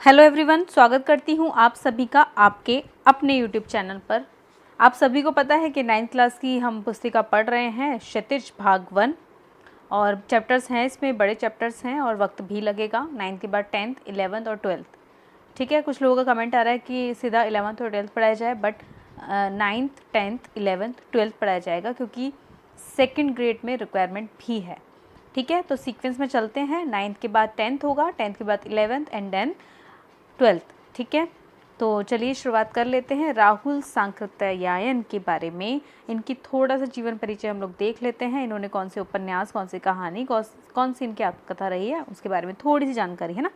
Hello everyone, स्वागत करती हूँ आप सभी का आपके अपने यूट्यूब चैनल पर। आप सभी को पता है कि 9th क्लास की हम पुस्तिका पढ़ रहे हैं, क्षितिज भाग 1। और चैप्टर्स हैं, इसमें बड़े चैप्टर्स हैं और वक्त भी लगेगा। 9th के बाद 10th, 11th और 12th। ठीक है, कुछ लोगों का कमेंट आ रहा है कि सीधा 11th और 12th पढ़ाया जाए, but 9th, 10th, 11th, 12th पढ़ाया जाएगा क्योंकि सेकेंड ग्रेड में रिक्वायरमेंट भी है। ठीक है, तो सीक्वेंस में चलते हैं। 9th के बाद 10th होगा, 10th के बाद 11th एंड देन 12th। ठीक है, तो चलिए शुरुआत कर लेते हैं। राहुल सांकृत्यायन के बारे में इनकी थोड़ा सा जीवन परिचय हम लोग देख लेते हैं। इन्होंने कौन से उपन्यास, कौन सी कहानी, कौन सी इनकी आत्मकथा रही है, उसके बारे में थोड़ी सी जानकारी है ना,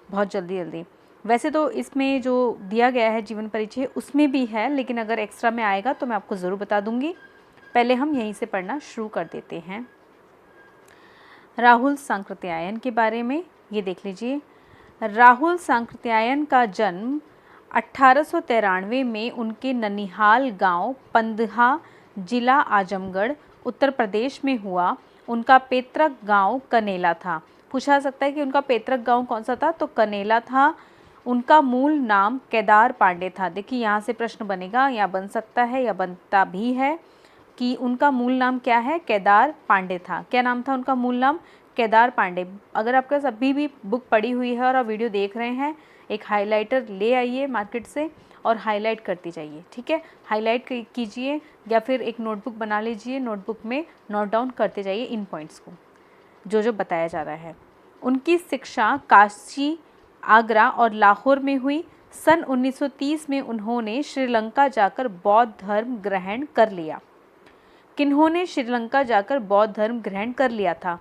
बहुत जल्दी। वैसे तो इसमें जो दिया गया है जीवन परिचय उसमें भी है, लेकिन अगर एक्स्ट्रा में आएगा तो मैं आपको ज़रूर बता दूंगी। पहले हम यहीं से पढ़ना शुरू कर देते हैं। राहुल सांकृत्यायन के बारे में ये देख लीजिए। राहुल सांकृत्यायन का जन्म 1893 में उनके ननिहाल गांव पंदहा, जिला आजमगढ़, उत्तर प्रदेश में हुआ। उनका पैतृक गांव कनेला था। पूछा जा सकता है कि उनका पैतृक गांव कौन सा था, तो कनेला था। उनका मूल नाम केदार पांडे था। देखिए यहाँ से प्रश्न बनेगा, या बन सकता है या बनता भी है कि उनका मूल नाम क्या है, केदार पांडे था। क्या नाम था उनका मूल नाम? केदार पांडे। अगर आपके पास अभी भी बुक पड़ी हुई है और आप वीडियो देख रहे हैं, एक हाइलाइटर ले आइए मार्केट से और हाईलाइट करती जाइए। ठीक है, हाईलाइट कीजिए या फिर एक नोटबुक बना लीजिए, नोटबुक में नोट डाउन करते जाइए इन पॉइंट्स को, जो बताया जा रहा है। उनकी शिक्षा काशी, आगरा और लाहौर में हुई। सन 1930 में उन्होंने श्रीलंका जाकर बौद्ध धर्म ग्रहण कर लिया। किन्होंने श्रीलंका जाकर बौद्ध धर्म ग्रहण कर लिया था?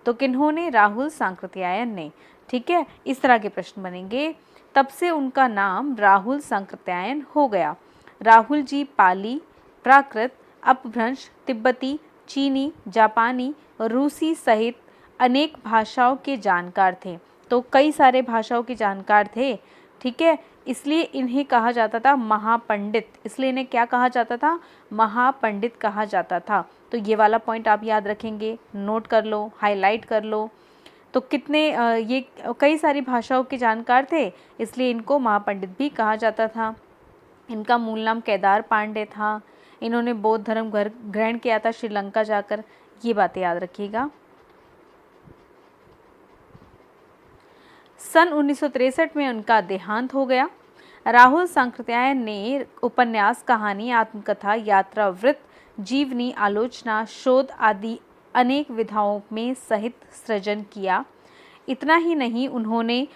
तो किन्होंने? राहुल सांकृत्यायन ने। ठीक है, इस तरह के प्रश्न बनेंगे। तब से उनका नाम राहुल सांकृत्यायन हो गया। राहुल जी पाली, प्राकृत, अपभ्रंश, तिब्बती, चीनी, जापानी, रूसी सहित अनेक भाषाओं के जानकार थे। तो कई सारे भाषाओं के जानकार थे। ठीक है, इसलिए इन्हें कहा जाता था महापंडित। इसलिए इन्हें क्या कहा जाता था? महापंडित कहा जाता था। तो ये वाला पॉइंट आप याद रखेंगे, नोट कर लो, हाईलाइट कर लो। तो कितने ये कई सारी भाषाओं के जानकार थे, इसलिए इनको महापंडित भी कहा जाता था। इनका मूल नाम केदार पांडे था। इन्होंने बौद्ध धर्म ग्रहण किया था श्रीलंका जाकर। ये बातें याद रखिएगा। सन 1963 में उनका देहांत हो गया। राहुल सांकृत्यायन ने उपन्यास, कहानी, आत्मकथा, यात्रा वृत्त, जीवनी, आलोचना, शोध आदि अनेक विधाओं में साहित्य सृजन किया। इतना ही नहीं, उन्होंने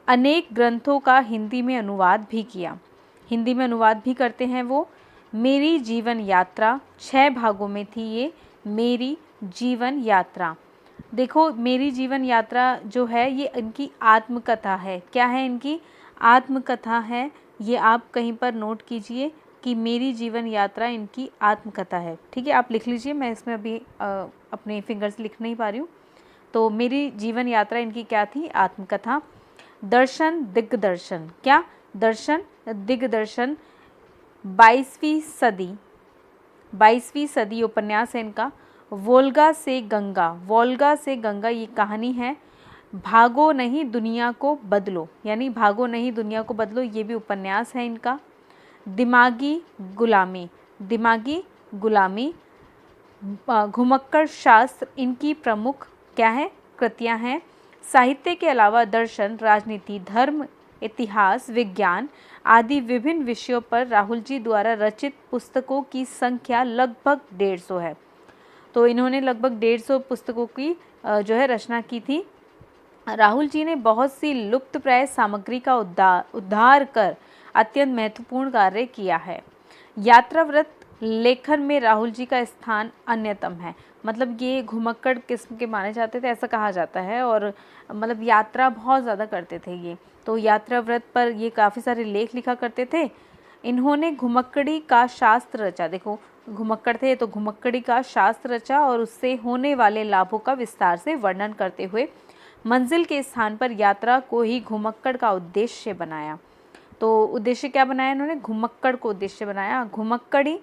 अनेक ग्रंथों का हिंदी में अनुवाद भी किया। हिंदी में अनुवाद भी करते हैं वो। मेरी जीवन यात्रा 6 भागों में थी ये, मेरी जीवन यात्रा। देखो, मेरी जीवन यात्रा जो है ये इनकी आत्मकथा है। क्या है? इनकी आत्मकथा है। ये आप कहीं पर नोट कीजिए कि मेरी जीवन यात्रा इनकी आत्मकथा है। ठीक है, आप लिख लीजिए, मैं इसमें अभी अपने फिंगर से लिख नहीं पा रही हूँ। तो मेरी जीवन यात्रा इनकी क्या थी? आत्मकथा। दर्शन दिग्दर्शन। क्या? दर्शन दिग्दर्शन 22वीं सदी उपन्यास है इनका। वोल्गा से गंगा ये कहानी है। भागो नहीं दुनिया को बदलो, यानी भागो नहीं दुनिया को बदलो, ये भी उपन्यास है इनका। दिमागी गुलामी, घुमक्कड़ शास्त्र इनकी प्रमुख क्या है? कृतियां हैं। साहित्य के अलावा दर्शन, राजनीति, धर्म, इतिहास, विज्ञान आदि विभिन्न विषयों पर राहुल जी द्वारा रचित पुस्तकों की संख्या लगभग 150 है। तो इन्होंने लगभग 150 पुस्तकों की जो है रचना की थी। राहुल जी ने बहुत सी लुप्तप्राय सामग्री का उद्धार कर अत्यंत महत्वपूर्ण कार्य किया है। यात्राव्रत लेखन में राहुल जी का स्थान अन्यतम है। मतलब ये घुमक्कड़ किस्म के माने जाते थे, ऐसा कहा जाता है। और मतलब यात्रा बहुत ज़्यादा करते थे ये। तो यात्राव्रत पर ये काफ़ी सारे लेख लिखा करते थे। इन्होंने घुमक्कड़ी का शास्त्र रचा। देखो, घुमक्कड़ थे तो घुमक्कड़ी का शास्त्र रचा और उससे होने वाले लाभों का विस्तार से वर्णन करते हुए मंजिल के स्थान पर यात्रा को ही घुमक्कड़ का उद्देश्य बनाया। तो उद्देश्य क्या बनाया इन्होंने? घुमक्कड़ को उद्देश्य बनाया। घुमक्कड़ी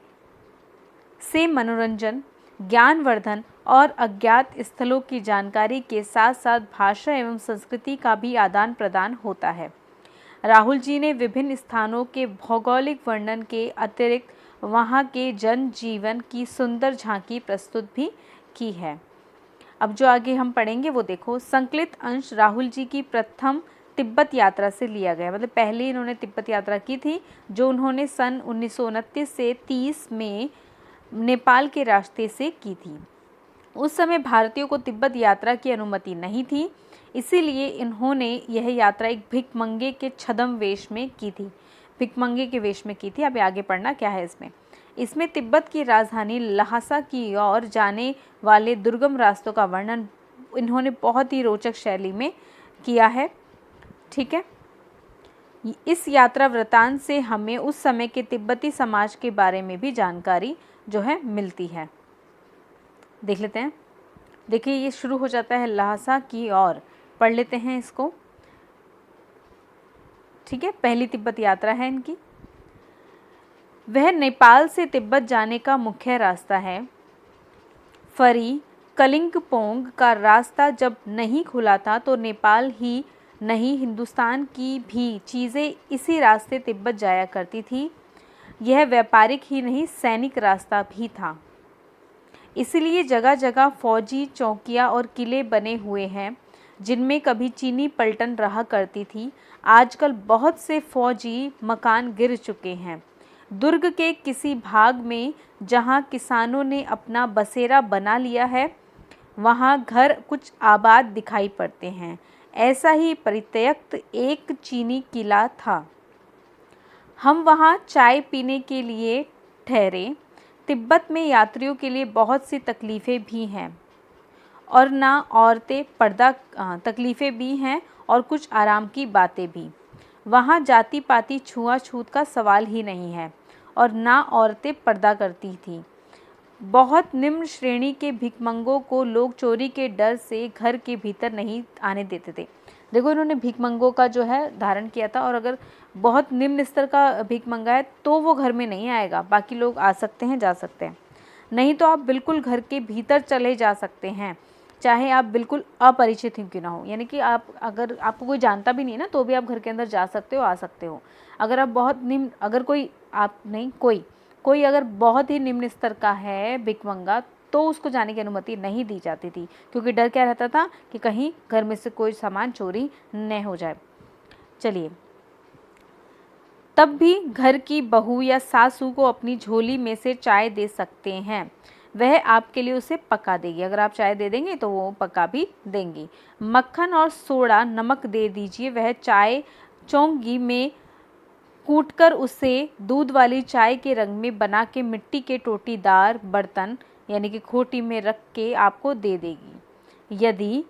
से मनोरंजन, ज्ञानवर्धन और अज्ञात स्थलों की जानकारी के साथ साथ भाषा एवं संस्कृति का भी आदान प्रदान होता है। राहुल जी ने विभिन्न स्थानों के भौगोलिक वर्णन के अतिरिक्त वहाँ के जनजीवन की सुंदर झांकी प्रस्तुत भी की है। अब जो आगे हम पढ़ेंगे वो देखो, संकलित अंश राहुल जी की प्रथम तिब्बत यात्रा से लिया गया। मतलब पहले इन्होंने तिब्बत यात्रा की थी जो उन्होंने सन 1929 से 30 में नेपाल के रास्ते से की थी। उस समय भारतीयों को तिब्बत यात्रा की अनुमति नहीं थी, इसीलिए इन्होंने यह यात्रा एक भिखमंगे के छद्म वेश में की थी। भिखमंगे के वेश में की थी। अब आगे पढ़ना क्या है इसमें तिब्बत की राजधानी ल्हासा की ओर जाने वाले दुर्गम रास्तों का वर्णन इन्होंने बहुत ही रोचक शैली में किया है। ठीक है, इस यात्रा वृतांत से हमें उस समय के तिब्बती समाज के बारे में भी जानकारी जो है मिलती है। देख लेते हैं। देखिए ये शुरू हो जाता है ल्हासा की ओर, पढ़ लेते हैं इसको। ठीक है, पहली तिब्बत यात्रा है इनकी। वह नेपाल से तिब्बत जाने का मुख्य रास्ता है। फरी कलिंगपोंग का रास्ता जब नहीं खुला था तो नेपाल ही नहीं हिंदुस्तान की भी चीज़ें इसी रास्ते तिब्बत जाया करती थी। यह व्यापारिक ही नहीं सैनिक रास्ता भी था, इसलिए जगह जगह फौजी चौकियाँ और किले बने हुए हैं जिनमें कभी चीनी पलटन रहा करती थी। आजकल बहुत से फौजी मकान गिर चुके हैं। दुर्ग के किसी भाग में जहाँ किसानों ने अपना बसेरा बना लिया है वहाँ घर कुछ आबाद दिखाई पड़ते हैं। ऐसा ही परित्यक्त एक चीनी किला था। हम वहाँ चाय पीने के लिए ठहरे। तिब्बत में यात्रियों के लिए बहुत सी तकलीफ़ें भी हैं और ना औरतें पर्दा तकलीफ़ें भी हैं और कुछ आराम की बातें भी। वहाँ जाति पाति छुआछूत का सवाल ही नहीं है और ना औरतें पर्दा करती थी। बहुत निम्न श्रेणी के भिखमंगों को लोग चोरी के डर से घर के भीतर नहीं आने देते थे। देखो इन्होंने भिखमंगों का जो है धारण किया था, और अगर बहुत निम्न स्तर का भिखमंगा है तो वो घर में नहीं आएगा, बाकी लोग आ सकते हैं जा सकते हैं, नहीं तो आप बिल्कुल घर के भीतर चले जा सकते हैं, चाहे आप बिल्कुल अपरिचित ही क्यों ना हो। यानी कि आप अगर आपको कोई जानता भी नहीं है ना तो भी आप घर के अंदर जा सकते हो, आ सकते हो। अगर आप बहुत निम्न, अगर कोई आप नहीं कोई अगर बहुत ही निम्न स्तर का है भिखमंगा तो उसको जाने की अनुमति नहीं दी जाती थी, क्योंकि डर क्या रहता था कि कहीं घर में से कोई सामान चोरी न हो जाए। चलिए, तब भी घर की बहू या सासू को अपनी झोली में से चाय दे सकते हैं, वह आपके लिए उसे पका देगी। अगर आप चाय दे देंगे तो वो पका भी देंगी। मक्खन और सोडा नमक दे दीजिए, वह चाय चौंगी में कूटकर उसे दूध वाली चाय के रंग में बना के मिट्टी के टोटीदार बर्तन यानी कि खोटी में रख के आपको दे देगी।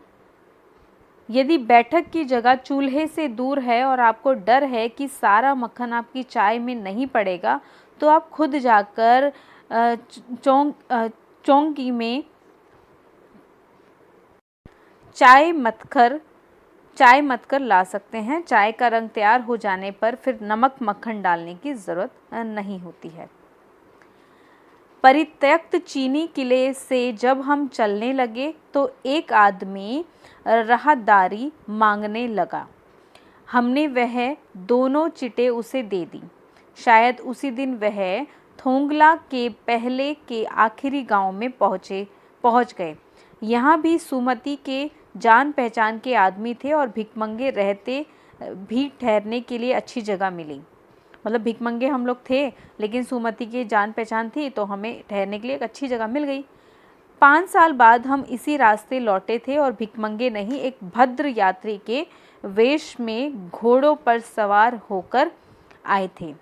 यदि बैठक की जगह चूल्हे से दूर है और आपको डर है कि सारा मक्खन आपकी चाय में नहीं पड़ेगा तो आप खुद जाकर चौंगी में चाय मत कर ला सकते हैं। चाय का रंग तैयार हो जाने पर फिर नमक मक्खन डालने की ज़रूरत नहीं होती है। परित्यक्त चीनी किले से जब हम चलने लगे तो एक आदमी राहदारी मांगने लगा। हमने वह दोनों चिटें उसे दे दी। शायद उसी दिन वह थोंगला के पहले के आखिरी गांव में पहुंच गए। यहाँ भी सुमति के जान पहचान के आदमी थे और भिखमंगे रहते भी ठहरने के लिए अच्छी जगह मिली। मतलब भिखमंगे हम लोग थे लेकिन सुमति की जान पहचान थी तो हमें ठहरने के लिए एक अच्छी जगह मिल गई। 5 साल बाद हम इसी रास्ते लौटे थे और भिखमंगे नहीं एक भद्र यात्री के वेश में घोड़ों पर सवार होकर आए थे,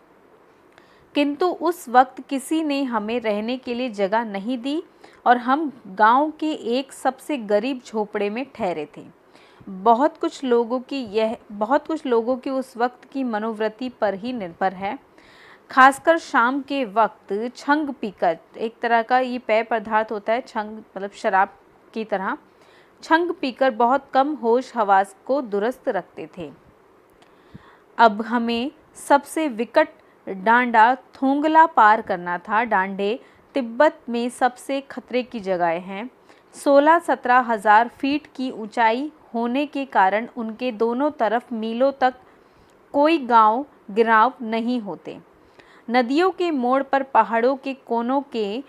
किंतु उस वक्त किसी ने हमें रहने के लिए जगह नहीं दी और हम गांव के एक सबसे गरीब झोपड़े में ठहरे थे। बहुत कुछ लोगों की उस वक्त की मनोवृत्ति पर ही निर्भर है। खासकर शाम के वक्त छंग पीकर, एक तरह का ये पेय पदार्थ होता है, छंग मतलब शराब की तरह, छंग पीकर बहुत कम होश हवास को दुरुस्त रखते थे। अब हमें सबसे विकट डांडा थोंगला पार करना था। डांडे तिब्बत में सबसे खतरे की जगह हैं। 16-17 हज़ार फीट की ऊंचाई होने के कारण उनके दोनों तरफ मीलों तक कोई गांव गिराव नहीं होते। नदियों के मोड़ पर पहाड़ों के कोनों के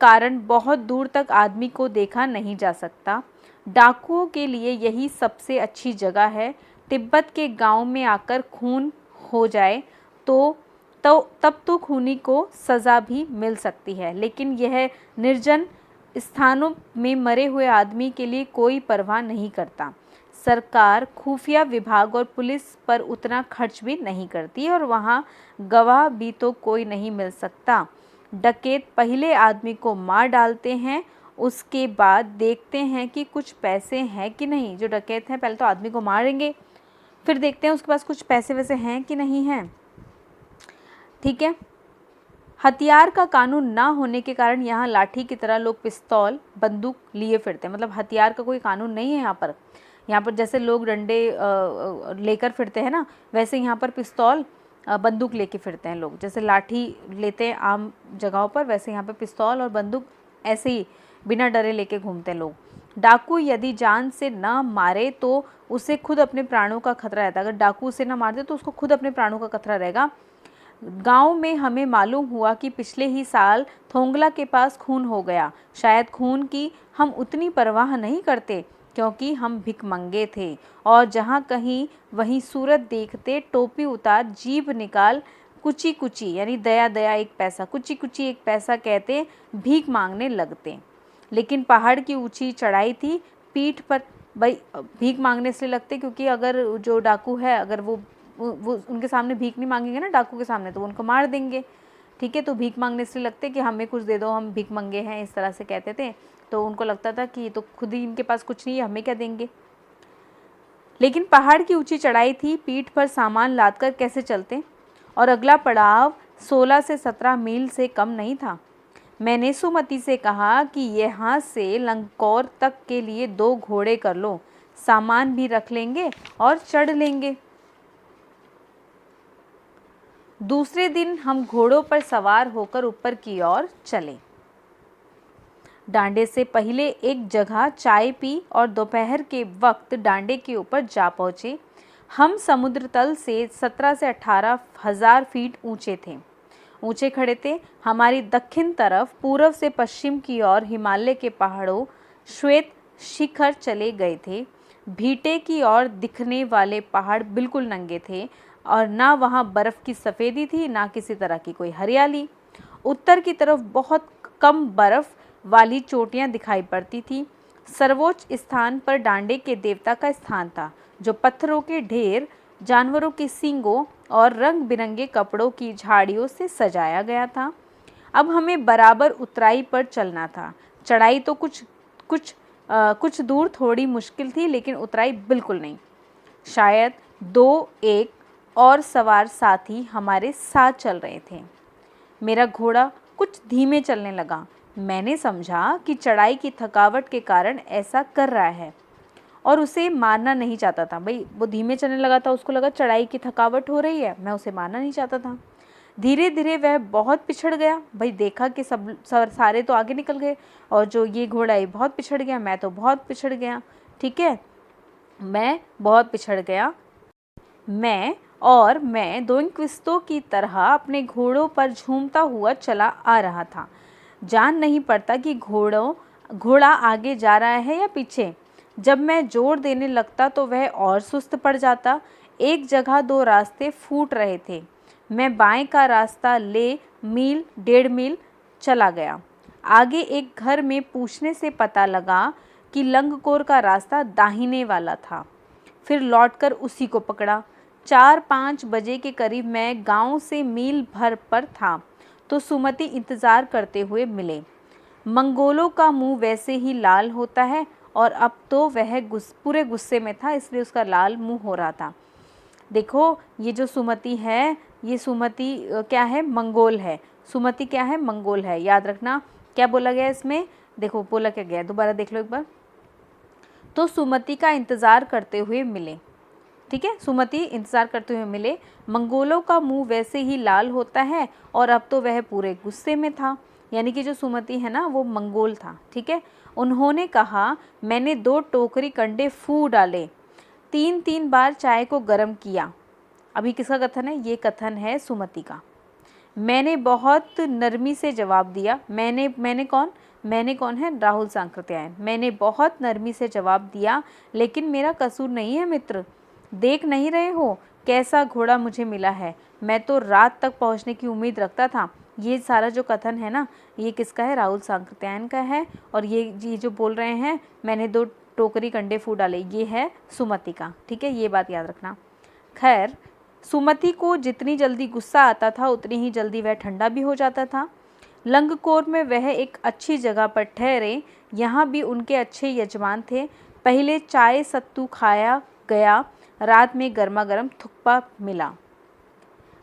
कारण बहुत दूर तक आदमी को देखा नहीं जा सकता। डाकुओं के लिए यही सबसे अच्छी जगह है। तिब्बत के गांव में आकर खून हो जाए तो तब तो खूनी को सज़ा भी मिल सकती है, लेकिन यह निर्जन स्थानों में मरे हुए आदमी के लिए कोई परवाह नहीं करता। सरकार, खुफिया विभाग और पुलिस पर उतना खर्च भी नहीं करती और वहाँ गवाह भी तो कोई नहीं मिल सकता। डकैत पहले आदमी को मार डालते हैं, उसके बाद देखते हैं कि कुछ पैसे हैं कि नहीं। जो डकैत हैं पहले तो आदमी को मारेंगे, फिर देखते हैं उसके पास कुछ पैसे वैसे हैं कि नहीं हैं। ठीक है। हथियार का कानून ना होने के कारण यहाँ लाठी की तरह लोग पिस्तौल बंदूक लिए फिरते हैं। मतलब हथियार का कोई कानून नहीं है यहाँ पर जैसे लोग डंडे लेकर फिरते हैं ना, वैसे यहाँ पर पिस्तौल बंदूक लेके फिरते हैं लोग। जैसे लाठी लेते हैं आम जगहों पर, वैसे यहाँ पर पिस्तौल और बंदूक ऐसे ही बिना डरे लेके घूमते हैं लोग। डाकू यदि जान से ना मारे तो उसे खुद अपने प्राणों का खतरा रहता है। अगर डाकू उसे ना मारते तो उसको खुद अपने प्राणों का खतरा रहेगा। गांव में हमें मालूम हुआ कि पिछले ही साल थोंगला के पास खून हो गया। शायद खून की हम उतनी परवाह नहीं करते क्योंकि हम भिखमंगे थे और जहाँ कहीं वहीं सूरत देखते टोपी उतार जीभ निकाल कुची कुची यानी दया दया एक पैसा, कुची कुची एक पैसा कहते भीख मांगने लगते। लेकिन पहाड़ की ऊंची चढ़ाई थी, पीठ पर भाई भीख मांगने इसलिए लगते क्योंकि अगर जो डाकू है अगर वो उनके सामने भीख नहीं मांगेंगे ना डाकू के सामने तो वो उनको मार देंगे। ठीक है, तो भीख मांगने इसलिए लगते कि हमें कुछ दे दो, हम भीख मंगे हैं, इस तरह से कहते थे। तो उनको लगता था कि तो खुद ही इनके पास कुछ नहीं है, हमें क्या देंगे। लेकिन पहाड़ की ऊंची चढ़ाई थी, पीठ पर सामान लादकर कैसे चलते, और अगला पड़ाव 16 से 17 मील से कम नहीं था। मैंने सुमति से कहा कि यहाँ से लंगकोर तक के लिए 2 घोड़े कर लो, सामान भी रख लेंगे और चढ़ लेंगे। दूसरे दिन हम घोड़ों पर सवार होकर ऊपर की ओर चले। डांडे से पहले एक जगह चाय पी और दोपहर के वक्त डांडे के ऊपर जा पहुँचे। हम समुद्र तल से 17 से 18 हजार फीट ऊंचे खड़े थे। हमारी दक्षिण तरफ पूर्व से पश्चिम की ओर हिमालय के पहाड़ों श्वेत शिखर चले गए थे। भीटे की ओर दिखने वाले पहाड़ बिल्कुल नंगे थे और ना वहाँ बर्फ़ की सफ़ेदी थी, ना किसी तरह की कोई हरियाली। उत्तर की तरफ बहुत कम बर्फ़ वाली चोटियाँ दिखाई पड़ती थी। सर्वोच्च स्थान पर डांडे के देवता का स्थान था, जो पत्थरों के ढेर, जानवरों के सींगों और रंग बिरंगे कपड़ों की झाड़ियों से सजाया गया था। अब हमें बराबर उतराई पर चलना था। चढ़ाई तो कुछ दूर थोड़ी मुश्किल थी, लेकिन उतराई बिल्कुल नहीं। शायद 2-1 और सवार साथी हमारे साथ चल रहे थे। मेरा घोड़ा कुछ धीमे चलने लगा। मैंने समझा कि चढ़ाई की थकावट के कारण ऐसा कर रहा है और उसे मारना नहीं चाहता था। भाई वो धीमे चलने लगा था, उसको लगा चढ़ाई की थकावट हो रही है, मैं उसे मारना नहीं चाहता था। धीरे धीरे वह बहुत पिछड़ गया। भाई देखा कि सब सारे तो आगे निकल गए और जो ये घोड़ा ये बहुत पिछड़ गया, मैं तो बहुत पिछड़ गया। ठीक है, मैं बहुत पिछड़ गया। मैं दोइंक्विस्तों की तरह अपने घोड़ों पर झूमता हुआ चला आ रहा था। जान नहीं पड़ता कि घोड़ा आगे जा रहा है या पीछे। जब मैं जोर देने लगता तो वह और सुस्त पड़ जाता। एक जगह 2 रास्ते फूट रहे थे। मैं बाएं का रास्ता ले 1.5 मील चला गया। आगे एक घर में पूछने से पता लगा कि लंगकोर का रास्ता दाहिने वाला था। फिर लौटकर उसी को पकड़ा। 4-5 बजे के करीब मैं गांव से मील भर पर था तो सुमति इंतज़ार करते हुए मिले। मंगोलों का मुंह वैसे ही लाल होता है और अब तो वह पूरे गुस्से में था, इसलिए उसका लाल मुंह हो रहा था। देखो ये जो सुमति है, ये सुमति क्या है, मंगोल है। सुमति क्या है, मंगोल है। याद रखना क्या बोला गया इसमें, देखो बोला क्या गया, दोबारा देख लो एक बार। तो सुमति का इंतज़ार करते हुए मिले। ठीक है, सुमति इंतज़ार करते हुए मिले। मंगोलों का मुंह वैसे ही लाल होता है और अब तो वह पूरे गुस्से में था। यानी कि जो सुमति है ना वो मंगोल था। ठीक है, उन्होंने कहा मैंने 2 टोकरी कंडे फूँ डाले, 3-3 बार चाय को गर्म किया, अभी किसका कथन है? ये कथन है सुमति का। मैंने बहुत नरमी से जवाब दिया। मैंने कौन? मैंने कौन है? राहुल सांकृत्यायन। मैंने बहुत नरमी से जवाब दिया, लेकिन मेरा कसूर नहीं है मित्र। देख नहीं रहे हो कैसा घोड़ा मुझे मिला है? मैं तो रात तक पहुंचने की उम्मीद रखता था। ये सारा जो कथन है ना, ये किसका है? राहुल सांकृत्यायन का है। और ये जो बोल रहे हैं मैंने 2 टोकरी कंडे फूल डाले, ये है सुमति का। ठीक है, ये बात याद रखना। खैर, सुमति को जितनी जल्दी गुस्सा आता था उतनी ही जल्दी वह ठंडा भी हो जाता था। लंगकोर में वह एक अच्छी जगह पर ठहरे। यहाँ भी उनके अच्छे यजमान थे। पहले चाय सत्तू खाया गया, रात में गर्मा गर्म थुक्पा मिला।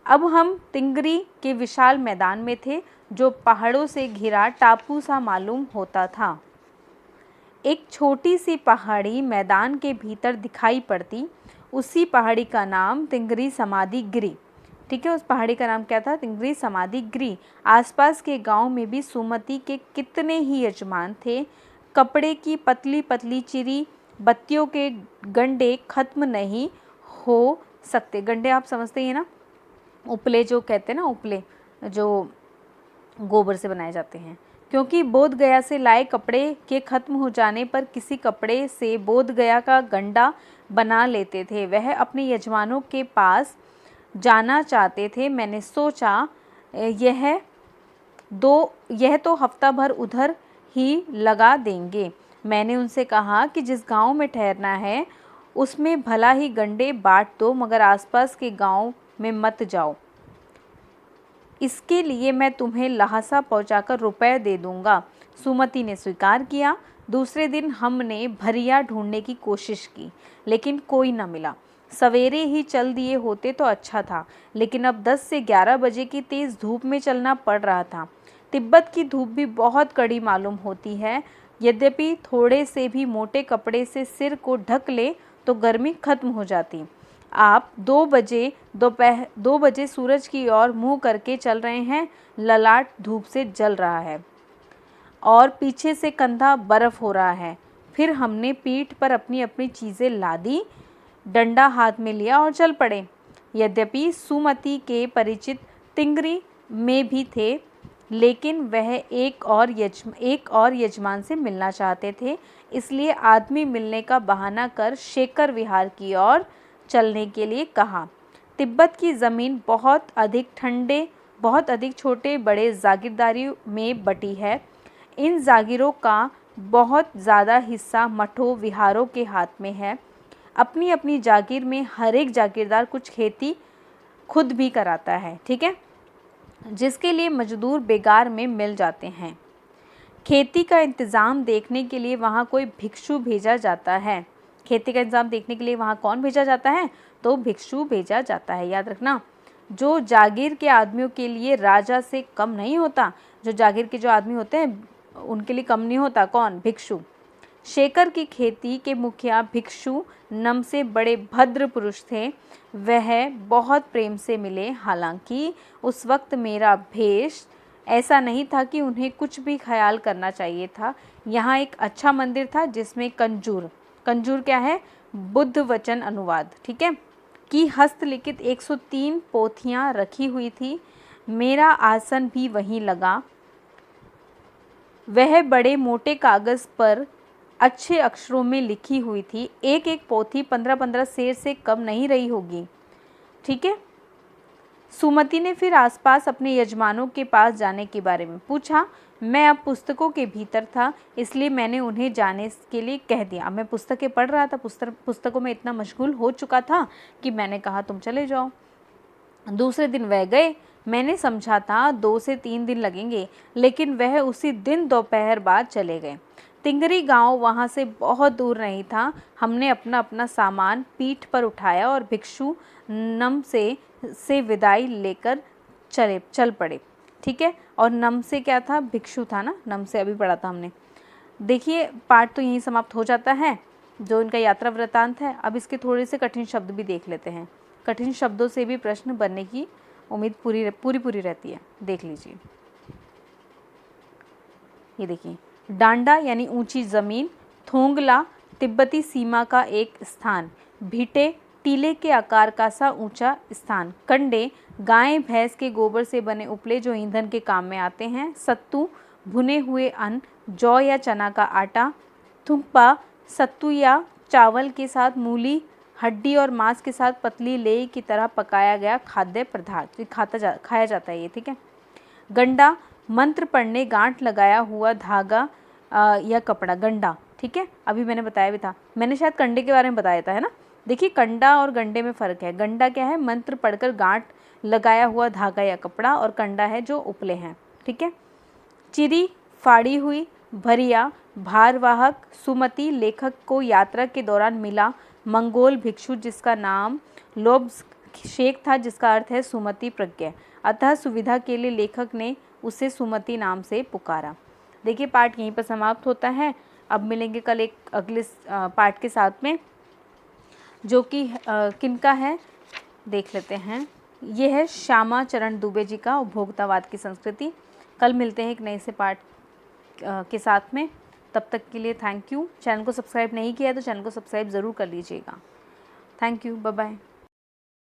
अब हम तिंगरी के विशाल मैदान में थे, जो पहाड़ों से घिरा टापू सा मालूम होता था। एक छोटी सी पहाड़ी मैदान के भीतर दिखाई पड़ती। उसी पहाड़ी का नाम तिंगरी समाधि गिरी। ठीक है, उस पहाड़ी का नाम क्या था? तिंगरी समाधि गिरी। आसपास के गांव में भी सुमति के कितने ही यजमान थे। कपड़े की पतली पतली चिरी बत्तियों के गंडे खत्म नहीं हो सकते। गंडे आप समझते ही हैं ना, उपले जो कहते हैं ना, उपले जो गोबर से बनाए जाते हैं। क्योंकि बोध गया से लाए कपड़े के खत्म हो जाने पर किसी कपड़े से बोध गया का गंडा बना लेते थे। वह अपने यजमानों के पास जाना चाहते थे। मैंने सोचा यह तो हफ्ता भर उधर ही लगा देंगे। मैंने उनसे कहा कि जिस गांव में ठहरना है उसमें भला ही गंडे बांट दो, मगर आसपास के गांव में मत जाओ। इसके लिए मैं तुम्हें लहासा पहुंचाकर रुपए दे दूंगा। सुमति ने स्वीकार किया। दूसरे दिन हमने भरिया ढूंढने की कोशिश की, लेकिन कोई न मिला। सवेरे ही चल दिए होते तो अच्छा था, लेकिन अब 10 से 11 बजे की तेज़ धूप में चलना पड़ रहा था। तिब्बत की धूप भी बहुत कड़ी मालूम होती है। यद्यपि थोड़े से भी मोटे कपड़े से सिर को ढक ले तो गर्मी खत्म हो जाती। आप 2 बजे सूरज की ओर मुंह करके चल रहे हैं। ललाट धूप से जल रहा है और पीछे से कंधा बर्फ हो रहा है। फिर हमने पीठ पर अपनी अपनी चीज़ें लादी, डंडा हाथ में लिया और चल पड़े। यद्यपि सुमति के परिचित तिंगरी में भी थे, लेकिन वह एक और यजमान से मिलना चाहते थे। इसलिए आदमी मिलने का बहाना कर शेखर विहार की ओर चलने के लिए कहा। तिब्बत की ज़मीन बहुत अधिक छोटे बड़े जागीरदारी में बटी है। इन जागीरों का बहुत ज़्यादा हिस्सा मठों विहारों के हाथ में है। अपनी अपनी जागीर में हर एक जागीरदार कुछ खेती खुद भी कराता है। ठीक है, जिसके लिए मजदूर बेगार में मिल जाते हैं। खेती का इंतज़ाम देखने के लिए वहाँ कोई भिक्षु भेजा जाता है। खेती का इंतज़ाम देखने के लिए वहाँ कौन भेजा जाता है? तो भिक्षु भेजा जाता है। याद रखना, जो जागीर के आदमियों के लिए राजा से कम नहीं होता। जो जागीर के जो आदमी होते हैं उनके लिए कम नहीं होता। कौन? भिक्षु। शेखर की खेती के मुखिया भिक्षु नम से बड़े भद्र पुरुष थे। वह बहुत प्रेम से मिले। हालांकि उस वक्त मेरा भेष ऐसा नहीं था कि उन्हें कुछ भी ख्याल करना चाहिए था। यहाँ एक अच्छा मंदिर था जिसमें कंजूर क्या है? बुद्ध वचन अनुवाद, ठीक है, की हस्तलिखित 103 पोथियाँ रखी हुई थी। मेरा आसन भी वहीं लगा। वह बड़े मोटे कागज़ पर अच्छे अक्षरों में लिखी हुई थी। एक एक पोथी 15-15 सेर से कम नहीं रही होगी। ठीक है। सुमति ने फिर आसपास अपने यजमानों के पास जाने के बारे में पूछा। मैं अब पुस्तकों के भीतर था, इसलिए मैंने उन्हें जाने के लिए कह दिया। मैं पुस्तकें पढ़ रहा था, पुस्तकों में इतना मशगूल हो चुका था कि मैंने कहा तुम चले जाओ। दूसरे दिन वह गए। मैंने समझा था 2 से 3 दिन लगेंगे, लेकिन वह उसी दिन दोपहर बाद चले गए। तिंगरी गांव वहां से बहुत दूर नहीं था। हमने अपना अपना सामान पीठ पर उठाया और भिक्षु नम से विदाई लेकर चल पड़े। ठीक है, और नम से क्या था? भिक्षु था ना, नम से अभी पढ़ा था हमने। देखिए, पाठ तो यहीं समाप्त हो जाता है, जो इनका यात्रा वृत्तांत है। अब इसके थोड़े से कठिन शब्द भी देख लेते हैं। कठिन शब्दों से भी प्रश्न बनने की उम्मीद पूरी रहती है। देख लीजिए, ये देखिए, डांडा यानी ऊंची ज़मीन, थोंगला तिब्बती सीमा का एक स्थान, भीटे टीले के आकार का सा ऊंचा स्थान। कंडे, गाय भैंस के गोबर से बने उपले जो ईंधन के काम में आते हैं। सत्तू, भुने हुए अन्न, जौ या चना का आटा। थुक्पा, सत्तू या चावल के साथ मूली, हड्डी और मांस के साथ पतली लेई की तरह पकाया गया खाद्य पदार्थ, खाया जाता है ये, ठीक है। गंडा, मंत्र पढ़ने गांठ लगाया हुआ धागा या कपड़ा। गंडा, ठीक है, अभी मैंने बताया भी था, मैंने शायद कंडे के बारे में बताया था, है ना। देखिए कंडा और गंडे में फ़र्क है। गंडा क्या है, मंत्र पढ़कर गांठ लगाया हुआ धागा या कपड़ा, और कंडा है जो उपले हैं, ठीक है। चिरी, फाड़ी हुई। भरिया, भारवाहक। सुमति, लेखक को यात्रा के दौरान मिला मंगोल भिक्षु जिसका नाम लोब्स शेख था, जिसका अर्थ है सुमति प्रज्ञा, अतः सुविधा के लिए लेखक ने उसे सुमति नाम से पुकारा। देखिए पाठ यहीं पर समाप्त होता है। अब मिलेंगे कल एक अगले पाठ के साथ में, जो कि किनका है देख लेते हैं। ये है श्यामा चरण दुबे जी का उपभोक्तावाद की संस्कृति। कल मिलते हैं एक नए से पाठ के साथ में। तब तक के लिए थैंक यू। चैनल को सब्सक्राइब नहीं किया तो चैनल को सब्सक्राइब ज़रूर कर लीजिएगा। Thank you, bye bye.